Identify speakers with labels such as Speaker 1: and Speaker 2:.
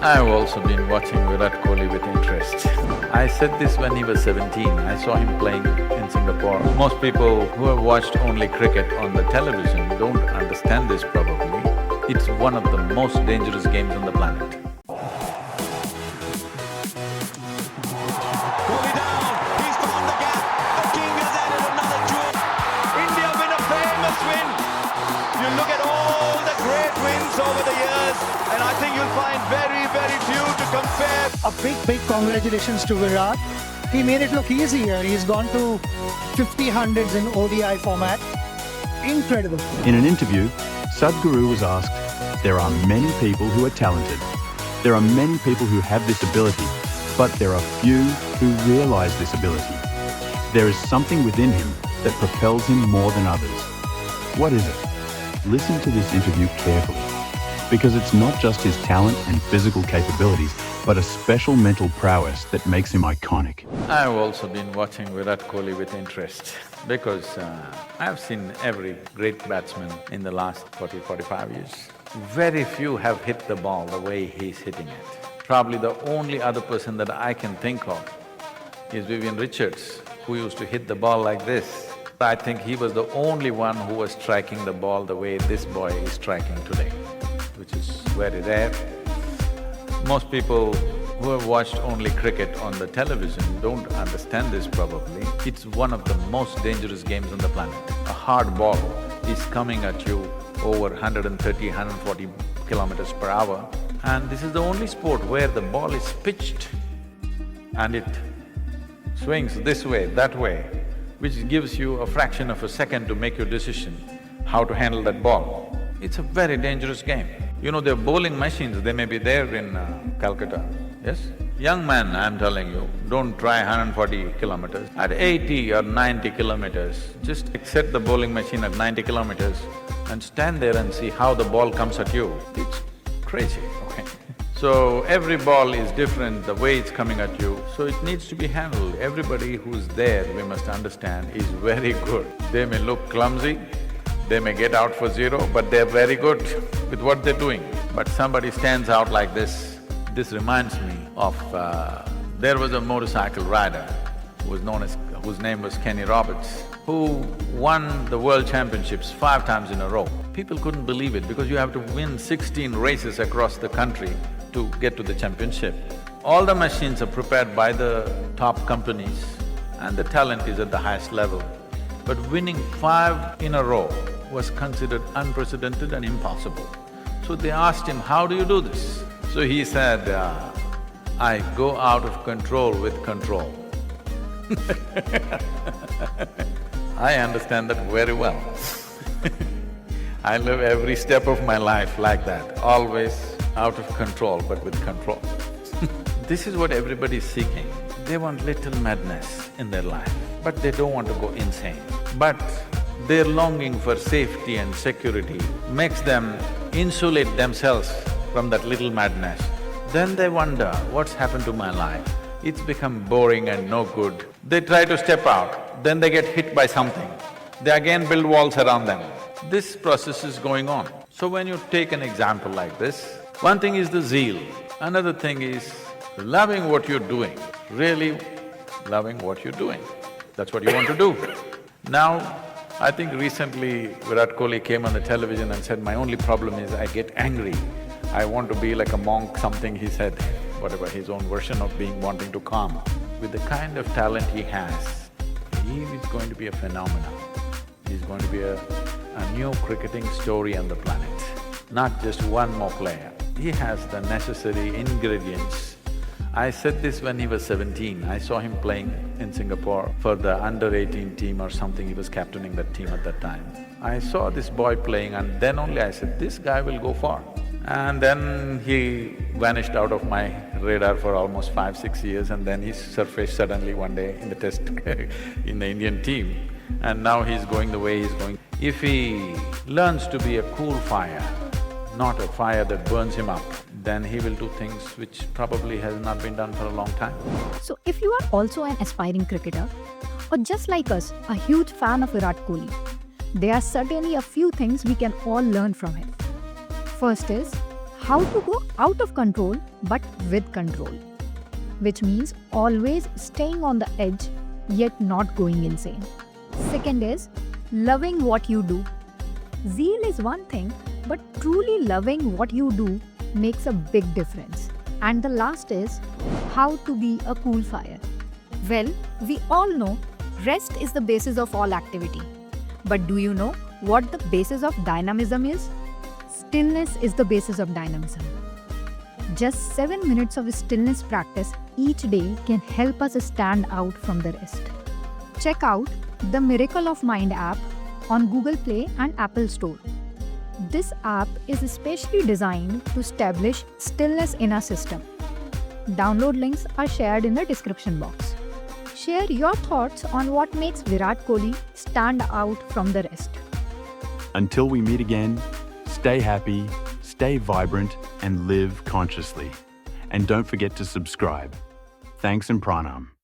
Speaker 1: I've also been watching Virat Kohli with interest. I said this when he was 17, I saw him playing in Singapore. Most people who have watched only cricket on the television don't understand this probably. It's one of the most dangerous games on the planet.
Speaker 2: Kohli down, he's found the gap, the king has added another jewel. India win a famous win. You look at all the great wins over the years, and I think you'll find very, very few to compare.
Speaker 3: A big congratulations to Virat. He made it look easy here. He's gone to 50 hundreds in ODI format. Incredible.
Speaker 4: In an interview, Sadhguru was asked, "There are many people who are talented. There are many people who have this ability, but there are few who realize this ability. There is something within him that propels him more than others. What is it?" Listen to this interview carefully, because it's not just his talent and physical capabilities, but a special mental prowess that makes him iconic.
Speaker 1: I've also been watching Virat Kohli with interest because I've seen every great batsman in the last 40–45 years. Very few have hit the ball the way he's hitting it. Probably the only other person that I can think of is Vivian Richards, who used to hit the ball like this. I think he was the only one who was striking the ball the way this boy is striking today, which is very rare. Most people who have watched only cricket on the television don't understand this probably. It's one of the most dangerous games on the planet. A hard ball is coming at you over 130, 140 kilometers per hour, and this is the only sport where the ball is pitched and it swings this way, that way, which gives you a fraction of a second to make your decision how to handle that ball. It's a very dangerous game. You know, there are bowling machines, they may be there in Calcutta, yes? Young man, I'm telling you, don't try 140 kilometers. At 80 or 90 kilometers, just set the bowling machine at 90 kilometers and stand there and see how the ball comes at you. It's crazy, okay? So, every ball is different, the way it's coming at you, so it needs to be handled. Everybody who's there, we must understand, is very good. They may look clumsy, they may get out for zero, but they're very good with what they're doing. But somebody stands out like this. This reminds me of… there was a motorcycle rider whose name was Kenny Roberts, who won the world championships 5 times in a row. People couldn't believe it because you have to win 16 races across the country to get to the championship. All the machines are prepared by the top companies and the talent is at the highest level. But winning 5 in a row was considered unprecedented and impossible. So they asked him, "How do you do this?" So he said, "I go out of control with control." I understand that very well. I live every step of my life like that, always out of control but with control. This is what everybody is seeking. They want little madness in their life, but they don't want to go insane. But their longing for safety and security makes them insulate themselves from that little madness. Then they wonder, what's happened to my life? It's become boring and no good. They try to step out, then they get hit by something. They again build walls around them. This process is going on. So when you take an example like this, one thing is the zeal, another thing is loving what you're doing, really loving what you're doing. That's what you want to do. Now, I think recently Virat Kohli came on the television and said, "My only problem is I get angry. I want to be like a monk," something he said, whatever, his own version of being wanting to calm. With the kind of talent he has, he is going to be a phenomenon. He's going to be a new cricketing story on the planet, not just one more player. He has the necessary ingredients. I said this when he was 17, I saw him playing in Singapore for the under-18 team or something, he was captaining that team at that time. I saw this boy playing and then only I said, this guy will go far. And then he vanished out of my radar for almost 5–6 years and then he surfaced suddenly one day in the test in the Indian team. And now he's going the way he's going. If he learns to be a cool fire, not a fire that burns him up, then he will do things which probably has not been done for a long time.
Speaker 5: So if you are also an aspiring cricketer, or just like us, a huge fan of Virat Kohli, there are certainly a few things we can all learn from him. First is how to go out of control but with control, which means always staying on the edge yet not going insane. Second is loving what you do. Zeal is one thing, but truly loving what you do makes a big difference. And the last is how to be a cool fire. Well, we all know rest is the basis of all activity. But do you know what the basis of dynamism is? Stillness is the basis of dynamism. Just 7 minutes of stillness practice each day can help us stand out from the rest. Check out the Miracle of Mind app on Google Play and Apple Store. This app is especially designed to establish stillness in our system. Download links are shared in the description box. Share your thoughts on what makes Virat Kohli stand out from the rest.
Speaker 4: Until we meet again, stay happy, stay vibrant, and live consciously. And don't forget to subscribe. Thanks and pranam.